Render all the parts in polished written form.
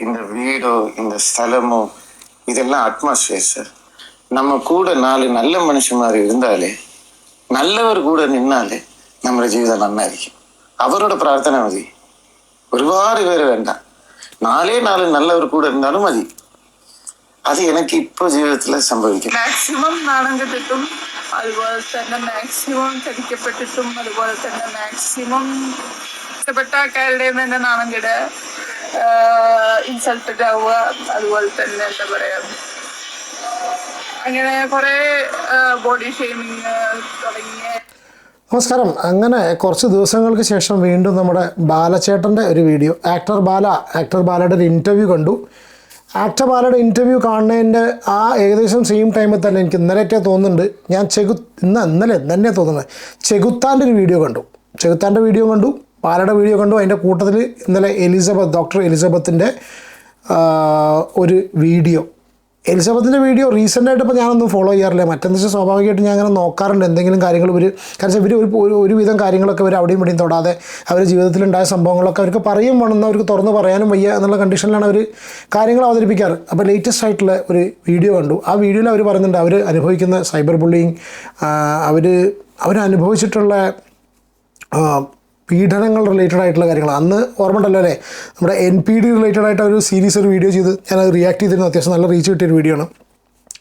இந்த வீடோ இந்த ஸ்தலமோ இதெல்லாம் அட்மாஸ்பியர் சார். நம்ம கூட 4 நல்ல மனுஷன் மாதிரி இருந்தாலே, நல்லவர் கூட நின்னாலே നമ്മുടെ ജീവിതം നന്നായിരിക്കും. അവരുടെ പ്രാർത്ഥന മതി, ഒരുപാട് പേര് വേണ്ട. 4 നല്ലവർ കൂടെ இருந்தாலும் മതി. അത് എനിക്ക് ഇപ്പൊ ജീവിതത്തിൽ സംഭവിക്കും. മാക്സിമം നാണം കെട്ടിട്ടും അതുപോലെ തന്നെ മാക്സിമം ചതിക്കപ്പെട്ടിട്ടും അതുപോലെ തന്നെ മാക്സിമം ഇഷ്ടപ്പെട്ട ആൾക്കാരുടെ തന്നെ നാണം കെടുക, ഇൻസൾട്ടഡ് ആവുക, അതുപോലെ തന്നെ എന്താ പറയാ, അങ്ങനെ കുറെ ബോഡി ഷെയ്മിങ് തുടങ്ങിയ. നമസ്കാരം. അങ്ങനെ കുറച്ച് ദിവസങ്ങൾക്ക് ശേഷം വീണ്ടും നമ്മുടെ ബാലച്ചേട്ടൻ്റെ ഒരു വീഡിയോ, ആക്ടർ ബാലയുടെ ഒരു ഇൻ്റർവ്യൂ കണ്ടു. ആക്ടർ ബാലയുടെ ഇൻ്റർവ്യൂ കാണുന്നതിൻ്റെ ആ ഏകദേശം സെയിം ടൈമിൽ തന്നെ എനിക്ക് ഇന്നലെ തോന്നുന്നുണ്ട്, ഞാൻ ഇന്നലെ തന്നെ തോന്നുന്നത് ചെകുത്താൻ്റെ ഒരു വീഡിയോ കണ്ടു. ചെകുത്താൻ്റെ വീഡിയോ കണ്ടു, ബാലയുടെ വീഡിയോ കണ്ടു. അതിൻ്റെ കൂട്ടത്തിൽ ഇന്നലെ ഡോക്ടർ എലിസബത്തിൻ്റെ ഒരു വീഡിയോ. എലിസബത്തിൻ്റെ വീഡിയോ റീസെൻ്റായിട്ട് ഇപ്പോൾ ഞാനൊന്നും ഫോളോ ചെയ്യാറില്ല. മറ്റെന്ന് വെച്ചാൽ സ്വാഭാവികമായിട്ട് ഞാൻ അങ്ങനെ നോക്കാറുണ്ട് എന്തെങ്കിലും കാര്യങ്ങൾ കാരണം ഇവർ ഒരുവിധം കാര്യങ്ങളൊക്കെ അവർ അവിടെയും ഇവിടെയും തൊടാതെ അവരുടെ ജീവിതത്തിലുണ്ടായ സംഭവങ്ങളൊക്കെ അവർക്ക് പറയും വേണമെന്ന് അവർക്ക് തുറന്ന് പറയാനും വയ്യ എന്നുള്ള കണ്ടീഷനിലാണ് അവർ കാര്യങ്ങൾ അവതരിപ്പിക്കാറ്. അപ്പോൾ ലേറ്റസ്റ്റ് ആയിട്ടുള്ള ഒരു വീഡിയോ കണ്ടു. ആ വീഡിയോയിൽ അവർ പറയുന്നുണ്ട് അവർ അനുഭവിക്കുന്ന സൈബർ ബുള്ളിങ്, അവരനുഭവിച്ചിട്ടുള്ള പീഡനങ്ങൾ റിലേറ്റഡ് ആയിട്ടുള്ള കാര്യങ്ങൾ. അന്ന് ഓർമ്മയുണ്ടല്ലോ അല്ലേ, നമ്മുടെ NPD റിലേറ്റഡ് ആയിട്ട് ഒരു സീരീസ് ഒരു വീഡിയോ ചെയ്ത് ഞാനത് റിയാക്ട് ചെയ്തിരുന്നു. അത്യാവശ്യം നല്ല റീച്ച് കിട്ടിയൊരു വീഡിയോ ആണ്.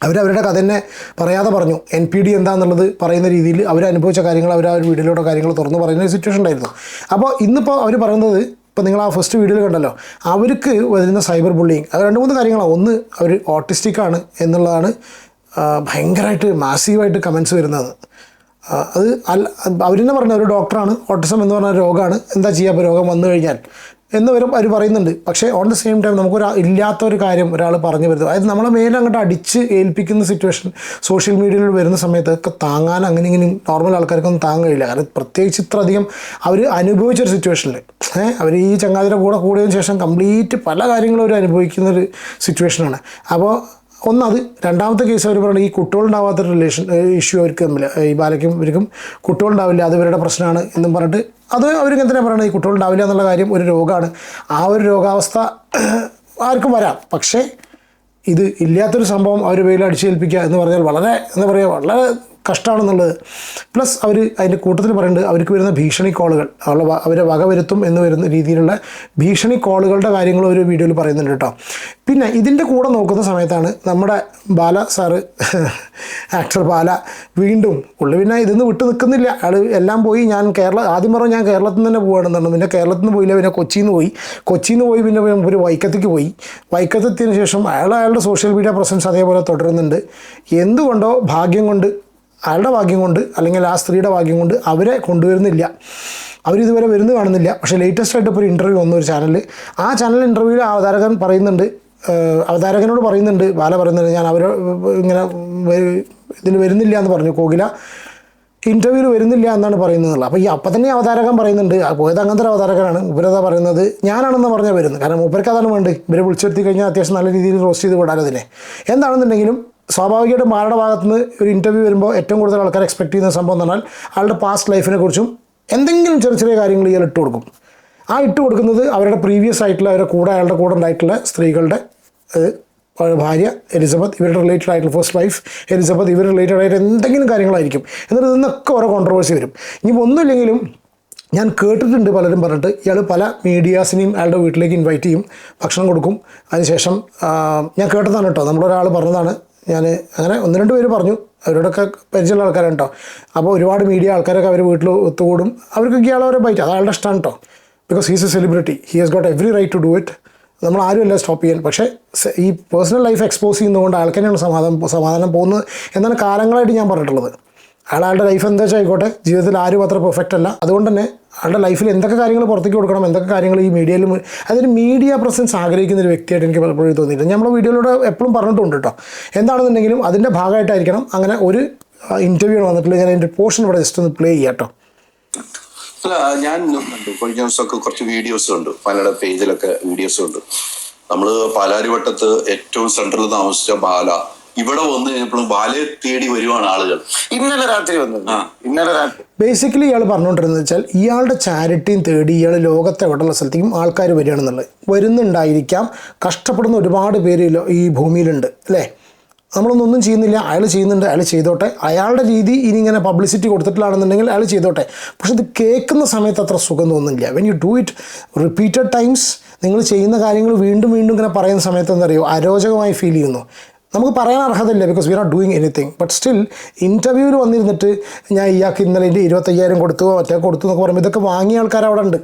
അവരുടെ കഥ തന്നെ പറയാതെ പറഞ്ഞു. NPD എന്താണെന്നുള്ളത് പറയുന്ന രീതിയിൽ അവരനുഭവിച്ച കാര്യങ്ങൾ അവർ ആ ഒരു വീഡിയോയിലൂടെ കാര്യങ്ങൾ തുറന്ന് പറയുന്ന ഒരു സിറ്റുവേഷൻ ഉണ്ടായിരുന്നു. അപ്പോൾ ഇന്നിപ്പോൾ അവർ പറയുന്നത്, ഇപ്പോൾ നിങ്ങൾ ആ ഫസ്റ്റ് വീഡിയോയിൽ കണ്ടല്ലോ, അവർക്ക് വരുന്ന സൈബർ ബുള്ളിങ് അത് 2-3 കാര്യങ്ങളാണ്. ഒന്ന്, അവർ ഓട്ടിസ്റ്റിക്കാണ് എന്നുള്ളതാണ് ഭയങ്കരമായിട്ട് മാസീവായിട്ട് കമൻസ് വരുന്നത്. അത് അവരെന്നെ പറഞ്ഞ ഒരു ഡോക്ടറാണ്, ഓട്ടിസം എന്ന് പറഞ്ഞ രോഗമാണ്, എന്താ ചെയ്യുക ഇപ്പോൾ രോഗം വന്നു കഴിഞ്ഞാൽ എന്ന് വരും അവർ പറയുന്നുണ്ട്. പക്ഷേ ഓൺ ദ സെയിം ടൈം ഇല്ലാത്തൊരു കാര്യം ഒരാൾ പറഞ്ഞു വരുന്നത്, അതായത് നമ്മളെ മേലെ അങ്ങോട്ട് അടിച്ച് ഏൽപ്പിക്കുന്ന സിറ്റുവേഷൻ സോഷ്യൽ മീഡിയയിൽ വരുന്ന സമയത്തൊക്കെ താങ്ങാൻ ഇങ്ങനെ നോർമൽ ആൾക്കാർക്കൊന്നും താങ്ങാൻ കഴിയില്ല. കാരണം പ്രത്യേകിച്ച് ഇത്രയധികം അവർ അനുഭവിച്ചൊരു സിറ്റുവേഷനിൽ അവർ ഈ ചങ്ങാതിയുടെ കൂടിയതിന് ശേഷം കംപ്ലീറ്റ് പല കാര്യങ്ങളും അവർ അനുഭവിക്കുന്നൊരു സിറ്റുവേഷനാണ്. അപ്പോൾ ഒന്നത്. രണ്ടാമത്തെ കേസ് അവർ പറയുന്നത് ഈ കുട്ടികളുണ്ടാവാത്തൊരു ഇഷ്യൂ അവർക്ക് തമ്മിൽ, ഈ ബാലയ്ക്കും ഇവർക്കും കുട്ടികളുണ്ടാവില്ല, അത് ഇവരുടെ പ്രശ്നമാണ് എന്നും പറഞ്ഞിട്ട് അത് അവർക്ക് എന്തിനാണ് പറയുന്നത്, ഈ കുട്ടികളുണ്ടാവില്ല എന്നുള്ള കാര്യം ഒരു രോഗമാണ്. ആ ഒരു രോഗാവസ്ഥ ആർക്കും വരാം. പക്ഷേ ഇത് ഇല്ലാത്തൊരു സംഭവം അവർ പേരിൽ അടിച്ചേൽപ്പിക്കുക എന്ന് പറഞ്ഞാൽ വളരെ കഷ്ടമാണെന്നുള്ളത്. പ്ലസ് അവർ അതിൻ്റെ കൂട്ടത്തിൽ പറയുന്നുണ്ട് അവർക്ക് വരുന്ന ഭീഷണി കോളുകൾ, അവരെ വകവരുത്തും എന്ന് വരുന്ന രീതിയിലുള്ള ഭീഷണി കോളുകളുടെ കാര്യങ്ങൾ ഒരു വീഡിയോയിൽ പറയുന്നുണ്ട് കേട്ടോ. പിന്നെ ഇതിൻ്റെ കൂടെ നോക്കുന്ന സമയത്താണ് നമ്മുടെ ബാല സാറ്, ആക്ടർ ബാല വീണ്ടും പിന്നെ ഇതിന്ന് വിട്ടു നിൽക്കുന്നില്ല. അയാൾ എല്ലാം പോയി. ആദ്യം പറഞ്ഞു ഞാൻ കേരളത്തിൽ നിന്ന് തന്നെ പോകുകയാണെന്നുണ്ട്. പിന്നെ കേരളത്തിൽ നിന്ന് പോയില്ല, പിന്നെ കൊച്ചിയിൽ നിന്ന് പോയി പിന്നെ ഒരു വൈക്കത്തേക്ക് പോയി. വൈക്കത്തെത്തിയതിന് ശേഷം അയാളുടെ സോഷ്യൽ മീഡിയ പ്രസൻസ് അതേപോലെ തുടരുന്നുണ്ട്. എന്തുകൊണ്ടോ അയാളുടെ ഭാഗ്യം കൊണ്ട് അല്ലെങ്കിൽ ആ സ്ത്രീയുടെ ഭാഗ്യം കൊണ്ട് അവരെ കൊണ്ടുവരുന്നില്ല, അവരിതുവരെ വരുന്നു കാണുന്നില്ല. പക്ഷേ ലേറ്റസ്റ്റ് ആയിട്ട് ഇപ്പോൾ ഒരു ഇൻ്റർവ്യൂ വന്നു ഒരു ചാനലിൽ. ആ ചാനൽ ഇൻ്റർവ്യൂവിൽ അവതാരകനോട് പറയുന്നുണ്ട്, ബാല പറയുന്നുണ്ട്, ഞാൻ ഇങ്ങനെ ഇതിൽ വരുന്നില്ല എന്ന് പറഞ്ഞു. കോകില ഇൻ്റർവ്യൂവിൽ വരുന്നില്ല എന്നാണ് പറയുന്നത്. അപ്പോൾ അപ്പം തന്നെ അവതാരകൻ പറയുന്നുണ്ട്, പോയത് അങ്ങനത്തെ ഒരു അവതാരകനാണ്. ഇവരതാ പറയുന്നത് ഞാനാണെന്ന് പറഞ്ഞാൽ വരുന്നത്. കാരണം മൂപ്പർക്ക് അതാണ് വേണ്ടത്. ഇവരെ വിളിച്ചെടുത്തി കഴിഞ്ഞാൽ അത്യാവശ്യം നല്ല രീതിയിൽ റോസ്റ്റ് ചെയ്ത് വിടാൻ അതിനെ. എന്താണെന്നുണ്ടെങ്കിലും സ്വാഭാവികമായിട്ടും ബാലയുടെ ഭാഗത്ത് നിന്ന് ഒരു ഇൻ്റർവ്യൂ വരുമ്പോൾ ഏറ്റവും കൂടുതൽ ആൾക്കാർ എക്സ്പെക്ട് ചെയ്യുന്ന സംഭവം എന്ന് പറഞ്ഞാൽ ആളുടെ പാസ്റ്റ് ലൈഫിനെ കുറിച്ചും എന്തെങ്കിലും ചെറിയ കാര്യങ്ങൾ ഇയാൾ ഇട്ട് കൊടുക്കും. ആ ഇട്ട് കൊടുക്കുന്നത് അവരുടെ പ്രീവിയസ് ആയിട്ടുള്ള അയാളുടെ കൂടെ ഉണ്ടായിട്ടുള്ള സ്ത്രീകളുടെ ഭാര്യ എലിസബത്ത്, ഇവരുടെ റിലേറ്റഡ് ആയിട്ടുള്ള ഫസ്റ്റ് വൈഫ് എലിസബത്ത്, ഇവർ റിലേറ്റഡ് ആയിട്ട് എന്തെങ്കിലും കാര്യങ്ങളായിരിക്കും. എന്നിട്ട് ഇതിന്നൊക്കെ ഓരോ കോൺട്രവേഴ്സി വരും. ഇനിയിപ്പോൾ ഒന്നുമില്ലെങ്കിലും ഞാൻ കേട്ടിട്ടുണ്ട് പലരും പറഞ്ഞിട്ട് ഇയാൾ പല മീഡിയാസിനെയും അയാളുടെ വീട്ടിലേക്ക് ഇൻവൈറ്റ് ചെയ്യും, ഭക്ഷണം കൊടുക്കും. അതിനുശേഷം ഞാൻ കേട്ടതാണ് കേട്ടോ, നമ്മളൊരാൾ പറഞ്ഞതാണ്. ഞാൻ അങ്ങനെ 1-2 പേര് പറഞ്ഞു, അവരോടൊക്കെ പരിചയമുള്ള ആൾക്കാരാണ് കേട്ടോ. അപ്പോൾ ഒരുപാട് മീഡിയ ആൾക്കാരൊക്കെ അവർ വീട്ടിൽ ഒത്തുകൂടും. അവർക്കൊക്കെ ഇയാളവരെ ബൈറ്റ്, അത് അയാളുടെ ഇഷ്ടമാണ് കേട്ടോ. Because he's a celebrity, he has got every right to do it. നമ്മൾ ആരുമല്ല സ്റ്റോപ്പ് ചെയ്യാൻ. പക്ഷേ ഈ പേഴ്സണൽ ലൈഫ് എക്സ്പോസ് ചെയ്യുന്നതുകൊണ്ട് ആൾക്കാരെയാണ് സമാധാനം പോകുന്നത് എന്നാണ് കാലങ്ങളായിട്ട് ഞാൻ പറഞ്ഞിട്ടുള്ളത്. അയാളുടെ ലൈഫ് എന്താ വെച്ചാൽ ആയിക്കോട്ടെ, ജീവിതത്തിൽ ആരും അത്ര പെർഫെക്റ്റ് അല്ല. അതുകൊണ്ട് തന്നെ ആളുടെ ലൈഫിൽ എന്തൊക്കെ കാര്യങ്ങൾ പുറത്തേക്ക് കൊടുക്കണം, എന്തൊക്കെ കാര്യങ്ങൾ ഈ മീഡിയയിൽ, അതൊരു മീഡിയ പ്രസൻസ് ആഗ്രഹിക്കുന്ന ഒരു വ്യക്തിയായിട്ട് എനിക്ക് പലപ്പോഴും തോന്നിയിട്ടുണ്ട്. നമ്മൾ വീഡിയോയിലൂടെ എപ്പോഴും പറഞ്ഞിട്ടുണ്ട് കേട്ടോ. എന്താണെന്നുണ്ടെങ്കിലും അതിൻ്റെ ഭാഗമായിട്ടായിരിക്കണം അങ്ങനെ ഒരു ഇൻ്റർവ്യൂ വന്നിട്ടുള്ള. ഞാൻ അതിൻ്റെ പോർഷൻ ഇവിടെ ജസ്റ്റ് ഒന്ന് പ്ലേ ചെയ്യാം കേട്ടോ. അല്ല, ഞാൻ കഴിഞ്ഞ ദിവസമൊക്കെ കുറച്ച് വീഡിയോസ് ഉണ്ട്, പലരുടെ പേജിലൊക്കെ വീഡിയോസ് ഉണ്ട്. നമ്മള് പാലാരിവട്ടത്ത് ഏറ്റവും സെൻട്രലിൽ താമസിച്ച ബാല ഇവിടെ വന്ന് കഴിഞ്ഞപ്പോഴും ബാലയെ തേടി വരുവാണ് ആളുകൾ. ഇന്നലെ രാത്രി വന്നു. ഇന്നലെ രാത്രി ബേസിക്കലി ഇയാൾ പറഞ്ഞുകൊണ്ടിരുന്നത് വെച്ചാൽ ഇയാളുടെ ചാരിറ്റിയും തേടി ഇയാൾ ലോകത്തെ എവിടെയുള്ള സ്ഥലത്തേക്കും ആൾക്കാർ വരികയാണെന്നുള്ളത്. വരുന്നുണ്ടായിരിക്കാം, കഷ്ടപ്പെടുന്ന ഒരുപാട് പേര് ഈ ഭൂമിയിലുണ്ട് അല്ലേ. നമ്മളൊന്നും ചെയ്യുന്നില്ല, അയാൾ ചെയ്യുന്നുണ്ട്, അയാൾ ചെയ്തോട്ടെ. അയാളുടെ രീതി ഇനി ഇങ്ങനെ പബ്ലിസിറ്റി കൊടുത്തിട്ടില്ലാണെന്നുണ്ടെങ്കിൽ അയാൾ ചെയ്തോട്ടെ. പക്ഷെ ഇത് കേൾക്കുന്ന സമയത്ത് അത്ര സുഖം തോന്നുന്നില്ല. When you do it repeated times, നിങ്ങൾ ചെയ്യുന്ന കാര്യങ്ങൾ വീണ്ടും വീണ്ടും ഇങ്ങനെ പറയുന്ന സമയത്ത് എന്താ അറിയോ, അരോചകമായി ഫീൽ ചെയ്യുന്നു. നമുക്ക് പറയാൻ അർഹതയില്ല, because we are not doing anything. But still ഇൻ്റർവ്യൂവിൽ വന്നിരുന്നിട്ട് ഞാൻ ഇയാൾക്ക് ഇന്നലെ എൻ്റെ 25,000 കൊടുത്തു, മറ്റേ കൊടുത്തു എന്നൊക്കെ പറയുമ്പോൾ ഇതൊക്കെ വാങ്ങിയ ആൾക്കാർ അവിടെ ഉണ്ട്.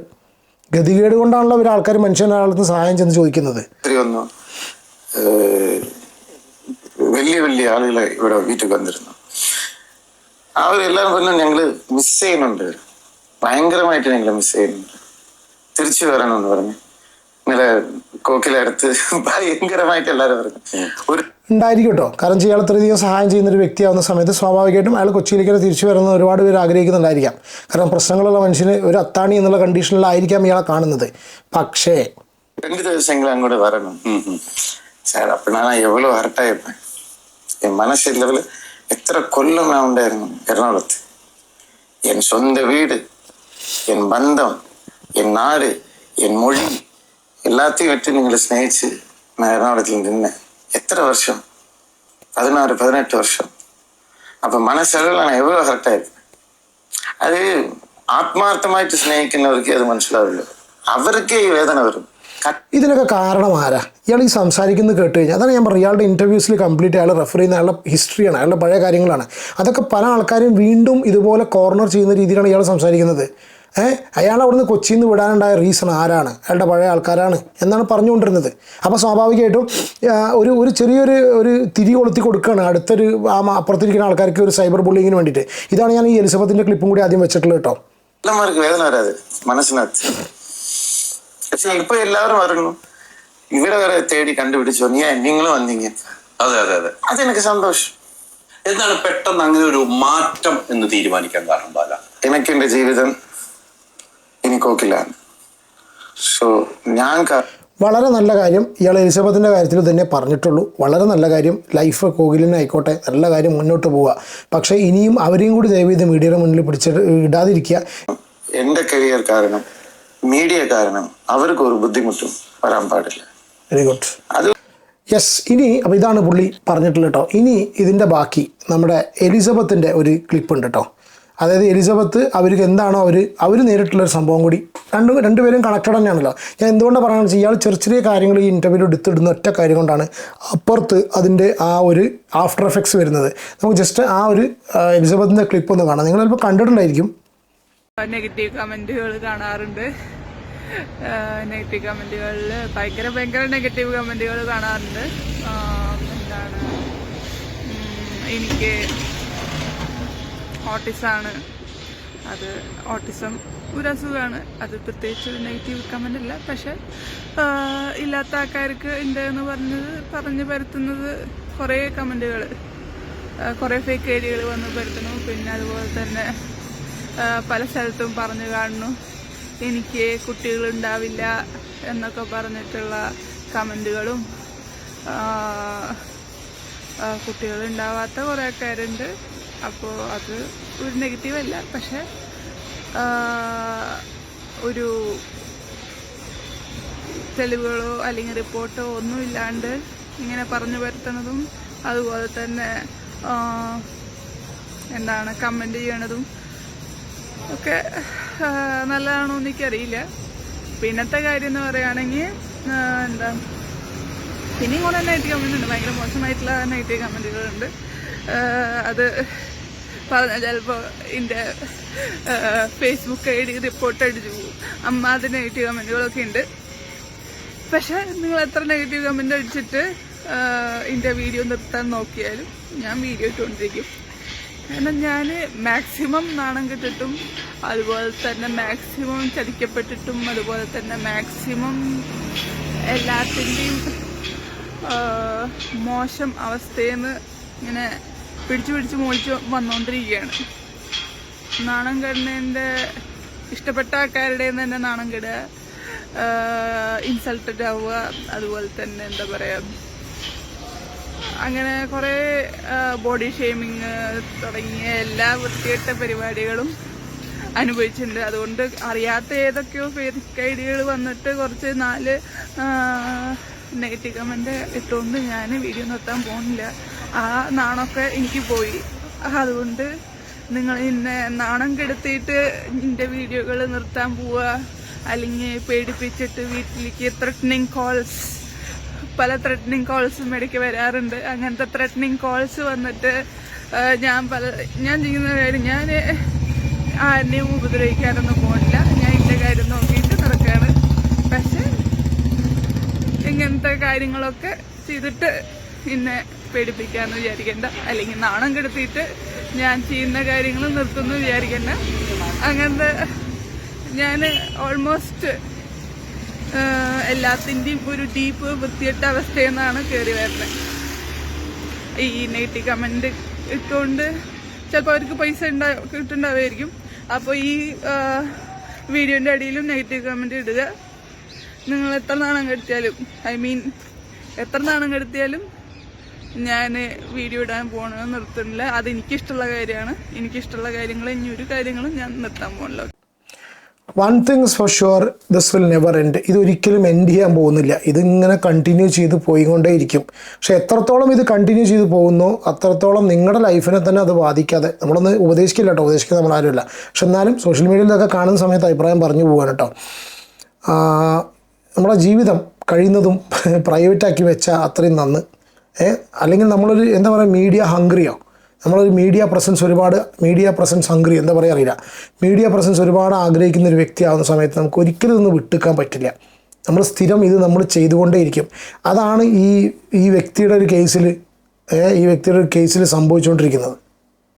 ഗതികേട് കൊണ്ടാണല്ലോ ഒരു ആൾക്കാർ മനുഷ്യനാളത്ത് സഹായം ചെന്ന് ചോദിക്കുന്നത്. വലിയ വലിയ ആളുകളെ ഇവിടെ വീട്ടിൽ വന്നിരുന്നു. അവരെല്ലാം പറഞ്ഞാൽ ഞങ്ങള് മിസ് ചെയ്യുന്നുണ്ട്, ഭയങ്കരമായിട്ട് ഞങ്ങൾ മിസ് ചെയ്യുന്നുണ്ട്, തിരിച്ചു വരണമെന്ന് പറഞ്ഞു. ഇന്നലെ കോക്കിലടുത്ത് ഭയങ്കരമായിട്ട് എല്ലാവരും പറഞ്ഞു ഉണ്ടായിരിക്കും കേട്ടോ. കാരണം ചെയ്യാൻ ഇത്രയധികം സഹായം ചെയ്യുന്ന ഒരു വ്യക്തിയാവുന്ന സമയത്ത് സ്വാഭാവികമായിട്ടും അയാൾ കൊച്ചിയിലേക്ക് തിരിച്ചു വരുന്ന ഒരുപാട് പേര് ആഗ്രഹിക്കുന്നുണ്ടായിരിക്കാം. കാരണം പ്രശ്നങ്ങളുള്ള മനുഷ്യന് ഒരു അത്താണി എന്നുള്ള കണ്ടീഷനിലായിരിക്കാം ഇയാളെ കാണുന്നത്. പക്ഷേ 2 ദിവസമെങ്കിലും അങ്ങോട്ട് വരണം சார். அப்போ நான் எவ்வளோ ஹர்ட் ஆயிருப்பேன். என் மனசு லெவலில் எத்தனை கொல்லம் நான் உண்டாയിരുന്നു എറണാകുളത്ത്. என் சொந்த வீடு, என் பந்தம், என் நாடு, என் மொழி எல்லாத்தையும் விட்டு நீங்களை സ്നേഹിച്ച് நான் എറണാകുളത്തിൽ നിന്നேன். എത്ര വർഷം? 16-18 വർഷം. അപ്പൊ മനസ്സളവിൽ ഞാൻ എவ்வளோ ഹർട്ട് ആയിരുന്നു. അത് ആത്മാർത്ഥമായിട്ട് സ്നേഹിക്കുന്നവർക്ക് അത് മനസ്സിലാവില്ല, അവർക്കേ ഈ വേദന വരും. ഇതിനൊക്കെ കാരണം ആരാ? ഇയാൾ ഈ സംസാരിക്കുന്നത് കേട്ട് കഴിഞ്ഞാൽ അതാണ് ഞാൻ പറഞ്ഞു, ഇയാളുടെ ഇൻ്റർവ്യൂസിൽ കംപ്ലീറ്റ് അയാൾ റെഫർ ചെയ്യുന്ന അയാളുടെ ഹിസ്റ്ററിയാണ്, അയാളുടെ പഴയ കാര്യങ്ങളാണ്. അതൊക്കെ പല ആൾക്കാരും വീണ്ടും ഇതുപോലെ കോർണർ ചെയ്യുന്ന രീതിയിലാണ് ഇയാൾ സംസാരിക്കുന്നത്. അയാൾ അവിടുന്ന് കൊച്ചിയിൽ നിന്ന് വിടാനുണ്ടായ റീസൺ ആരാണ്? അയാളുടെ പഴയ ആൾക്കാരാണ് എന്നാണ് പറഞ്ഞുകൊണ്ടിരുന്നത്. അപ്പോൾ സ്വാഭാവികമായിട്ടും ഒരു ചെറിയൊരു തിരി കൊളുത്തി കൊടുക്കുകയാണ് അടുത്തൊരു അപ്പുറത്തിരിക്കുന്ന ആൾക്കാർക്ക് ഒരു സൈബർ ബുള്ളിങ്ങിന് വേണ്ടിയിട്ട്. ഇതാണ് ഞാൻ ഈ എലിസബത്തിൻ്റെ ക്ലിപ്പും കൂടി ആദ്യം വെച്ചിട്ടുള്ളത് കേട്ടോ. എല്ലാവർക്കും വേദന വരാതെ മനസ്സിനകത്ത്. പക്ഷെ ഇപ്പൊ എല്ലാവരും പറഞ്ഞു ഇവിടെ വരെ തേടി കണ്ടുപിടിച്ചോ, നിങ്ങളും വന്നീங்க. അതെ അതെ അതെ, അതെനിക്ക് സന്തോഷം. എന്താണ് പെട്ടെന്ന് അങ്ങനെ ഒരു മാറ്റം എന്ന് തീരുമാനിക്കാൻ കാരണം ബാല? എനിക്ക് എന്റെ ജീവിതം ഇനി കോക്കിലാണ്. സോ ഞാൻ വളരെ നല്ല കാര്യം ഇയാൾ എലിസബത്തിൻ്റെ കാര്യത്തിൽ തന്നെ പറഞ്ഞിട്ടുള്ളൂ. വളരെ നല്ല കാര്യം, ലൈഫ് കോകിലിനായിക്കോട്ടെ, നല്ല കാര്യം, മുന്നോട്ട് പോവുക. പക്ഷേ ഇനിയും അവരെയും കൂടി ദയവേത് മീഡിയയുടെ മുന്നിൽ പിടിച്ചിട്ട് ഇടാതിരിക്കുക. എൻ്റെ കരിയർ കാരണം, മീഡിയ കാരണം അവർക്ക് ഒരു ബുദ്ധിമുട്ടും വരാൻ പാടില്ല. Very good. അത് യെസ്. ഇനി അപ്പോൾ ഇതാണ് പുള്ളി പറഞ്ഞിട്ടുള്ളത് കേട്ടോ. ഇനി ഇതിൻ്റെ ബാക്കി നമ്മുടെ എലിസബത്തിൻ്റെ ഒരു ക്ലിപ്പ് ഉണ്ട് കേട്ടോ. അതായത് എലിസബത്ത് അവർക്ക് എന്താണോ അവർ നേരിട്ടുള്ളൊരു സംഭവം കൂടി രണ്ടുപേരും കണക്റ്റഡ് തന്നെയാണല്ലോ. ഞാൻ എന്തുകൊണ്ടാണ് പറയുന്നത് വെച്ചാൽ ഇയാൾ ചെറിയ ചെറിയ കാര്യങ്ങൾ ഈ ഇൻ്റർവ്യൂവിൽ എടുത്തിടുന്ന ഒറ്റ കാര്യം കൊണ്ടാണ് അപ്പുറത്ത് അതിൻ്റെ ആ ഒരു ആഫ്റ്റർ എഫക്ട്സ് വരുന്നത്. നമുക്ക് ജസ്റ്റ് ആ ഒരു എലിസബത്തിൻ്റെ ക്ലിപ്പ് ഒന്ന് കാണാം. നിങ്ങൾ ചിലപ്പോൾ കണ്ടിട്ടുണ്ടായിരിക്കും. നെഗറ്റീവ് കമൻറ്റുകൾ കാണാറുണ്ട്. നെഗറ്റീവ് കമൻറ്റുകളിൽ ഭയങ്കര നെഗറ്റീവ് കമൻറ്റുകൾ കാണാറുണ്ട്. എന്താണ്, എനിക്ക് ഓട്ടിസമാണ്, അത് ഓട്ടിസം ഒരു അസുഖമാണ്, അത് പ്രത്യേകിച്ച് ഒരു നെഗറ്റീവ് കമൻ്റ് അല്ല. പക്ഷെ ഇല്ലാത്ത ആൾക്കാർക്ക് ഉണ്ട് എന്ന് പറഞ്ഞ് പരത്തുന്നത് കുറേ കമൻറ്റുകൾ, കുറേ ഫേക്ക് ഐഡികൾ വന്ന് പരത്തുന്നു. പിന്നെ അതുപോലെ തന്നെ പല സ്ഥലത്തും പറഞ്ഞു കാണുന്നു എനിക്ക് കുട്ടികളുണ്ടാവില്ല എന്നൊക്കെ പറഞ്ഞിട്ടുള്ള കമൻറ്റുകളും, കുട്ടികളുണ്ടാവാത്ത കുറേ ആൾക്കാരുണ്ട്. അപ്പോൾ അത് ഒരു നെഗറ്റീവ് അല്ല. പക്ഷെ ഒരു തെളിവുകളോ അല്ലെങ്കിൽ റിപ്പോർട്ടോ ഒന്നും ഇല്ലാണ്ട് ഇങ്ങനെ പറഞ്ഞു വരുത്തുന്നതും അതുപോലെ തന്നെ എന്താണ് കമൻറ്റ് ചെയ്യണതും ഒക്കെ നല്ലതാണോ എന്ന് എനിക്കറിയില്ല. പിന്നത്തെ കാര്യം എന്ന് പറയുകയാണെങ്കിൽ എന്താ, പിന്നെയും കുറേ നെഗറ്റീവ് കമൻറ്റ് ഉണ്ട്, ഭയങ്കര മോശമായിട്ടുള്ള നെഗറ്റീവ് കമൻറ്റുകളുണ്ട്. അത് പറഞ്ഞാൽ ചിലപ്പോൾ എൻ്റെ ഫേസ്ബുക്ക് ഐ ഡി റിപ്പോർട്ട് അടിച്ചു പോകും. അത് നെഗറ്റീവ് കമൻറ്റുകളൊക്കെ ഉണ്ട്. പക്ഷേ നിങ്ങൾ എത്ര നെഗറ്റീവ് കമൻറ്റ് അടിച്ചിട്ട് എൻ്റെ വീഡിയോ നിർത്താൻ നോക്കിയാലും ഞാൻ വീഡിയോ ഇട്ടുകൊണ്ടിരിക്കും. കാരണം ഞാൻ മാക്സിമം നാണം കെട്ടിട്ടും അതുപോലെ തന്നെ മാക്സിമം ചതിക്കപ്പെട്ടിട്ടും അതുപോലെ തന്നെ മാക്സിമം എല്ലാത്തിൻ്റെയും മോശം അവസ്ഥയിൽ നിന്ന് ഇങ്ങനെ പിടിച്ചു മോളിച്ച് വന്നുകൊണ്ടിരിക്കുകയാണ്. നാണം കെടുന്നതിൻ്റെ ഇഷ്ടപ്പെട്ട ആൾക്കാരുടെ തന്നെ നാണം കെടുക, ഇൻസൾട്ടഡ് ആവുക, അതുപോലെ തന്നെ എന്താ പറയുക അങ്ങനെ കുറേ ബോഡി ഷേമിങ് തുടങ്ങിയ എല്ലാ വൃത്തികെട്ട പരിപാടികളും അനുഭവിച്ചിട്ടുണ്ട്. അതുകൊണ്ട് അറിയാത്ത ഏതൊക്കെയോ ഫേക്ക് ഐഡിയകൾ വന്നിട്ട് കുറച്ച് 4 നെഗറ്റീവ് കമൻറ്റ് ഇട്ടുകൊണ്ട് ഞാൻ വീഡിയോ നിർത്താൻ പോകുന്നില്ല. ആ നാണമൊക്കെ എനിക്ക് പോയി. അതുകൊണ്ട് നിങ്ങൾ എന്നെ നാണം കെടുത്തിയിട്ട് എൻ്റെ വീഡിയോകൾ നിർത്താൻ പോവുക, അല്ലെങ്കിൽ പേടിപ്പിച്ചിട്ട് വീട്ടിലേക്ക് പല ത്രെറ്റനിങ് കോൾസും ഇടയ്ക്ക് വരാറുണ്ട്. അങ്ങനത്തെ ത്രെറ്റനിങ് കോൾസ് വന്നിട്ട് ഞാൻ ചെയ്യുന്ന കാര്യം, ഞാൻ ആരെയും ഉപദ്രവിക്കാനൊന്നും പോകില്ല. ഞാൻ എൻ്റെ കാര്യം നോക്കിയിട്ട് നടക്കുകയാണ്. പക്ഷെ ഇങ്ങനത്തെ കാര്യങ്ങളൊക്കെ ചെയ്തിട്ട് എന്നെ പേടിപ്പിക്കാമെന്ന് വിചാരിക്കണ്ട, അല്ലെങ്കിൽ നാണം കെടുത്തിയിട്ട് ഞാൻ ചെയ്യുന്ന കാര്യങ്ങൾ നിർത്തുന്നു വിചാരിക്കണ്ട. അങ്ങനത്തെ ഞാൻ ഓൾമോസ്റ്റ് എല്ലാത്തിൻ്റെയും ഒരു ഡീപ്പ് വൃത്തിയിട്ട അവസ്ഥയിൽ നിന്നാണ് കയറി വരുന്നത്. ഈ നെഗറ്റീവ് കമൻറ്റ് ഇട്ടുകൊണ്ട് ചിലപ്പോൾ അവർക്ക് പൈസ കിട്ടുന്നുണ്ടാവുമായിരിക്കും. അപ്പോൾ ഈ വീഡിയോൻ്റെ അടിയിലും നെഗറ്റീവ് കമൻറ്റ് ഇടുക. നിങ്ങൾ എത്ര നാണം കെടുത്തിയാലും, എത്ര നാണം കെടുത്തിയാലും ഞാൻ വീഡിയോ ഇടാൻ പോകണമെന്ന് നിർത്തുന്നില്ല. അത് എനിക്കിഷ്ടമുള്ള കാര്യമാണ്. എനിക്കിഷ്ടമുള്ള കാര്യങ്ങൾ ഇനി ഒരു കാര്യങ്ങളും ഞാൻ നിർത്താൻ പോകണില്ല. One thing's for sure, this will never end. ഇതൊരിക്കലും എൻഡ് ചെയ്യാൻ പോകുന്നില്ല. ഇതിങ്ങനെ കണ്ടിന്യൂ ചെയ്ത് പോയിക്കൊണ്ടേയിരിക്കും. പക്ഷെ എത്രത്തോളം ഇത് കണ്ടിന്യൂ ചെയ്ത് പോകുന്നോ അത്രത്തോളം നിങ്ങളുടെ ലൈഫിനെ തന്നെ അത് ബാധിക്കാതെ, നമ്മളൊന്ന് ഉപദേശിക്കില്ല കേട്ടോ, ഉപദേശിക്കാൻ നമ്മളാരുമില്ല. പക്ഷെ എന്നാലും സോഷ്യൽ മീഡിയയിലൊക്കെ കാണുന്ന സമയത്ത് അഭിപ്രായം പറഞ്ഞു പോകാൻ കേട്ടോ. നമ്മുടെ ജീവിതം കഴിയുന്നതും പ്രൈവറ്റാക്കി വെച്ചാൽ അത്രയും നന്ന്. അല്ലെങ്കിൽ നമ്മളൊരു എന്താ പറയുക, മീഡിയ ഹംഗ്രിയോ, നമ്മളൊരു മീഡിയ പ്രസൻസ് ഹംഗ്രി എന്താ പറയുക അറിയില്ല. മീഡിയ പ്രസൻസ് ഒരുപാട് ആഗ്രഹിക്കുന്ന ഒരു വ്യക്തിയാവുന്ന സമയത്ത് നമുക്ക് ഒരിക്കലും ഇതൊന്ന് വിട്ടുക്കാൻ പറ്റില്ല. നമ്മൾ സ്ഥിരം ഇത് നമ്മൾ ചെയ്തുകൊണ്ടേയിരിക്കും. അതാണ് ഈ വ്യക്തിയുടെ ഒരു കേസിൽ സംഭവിച്ചുകൊണ്ടിരിക്കുന്നത്.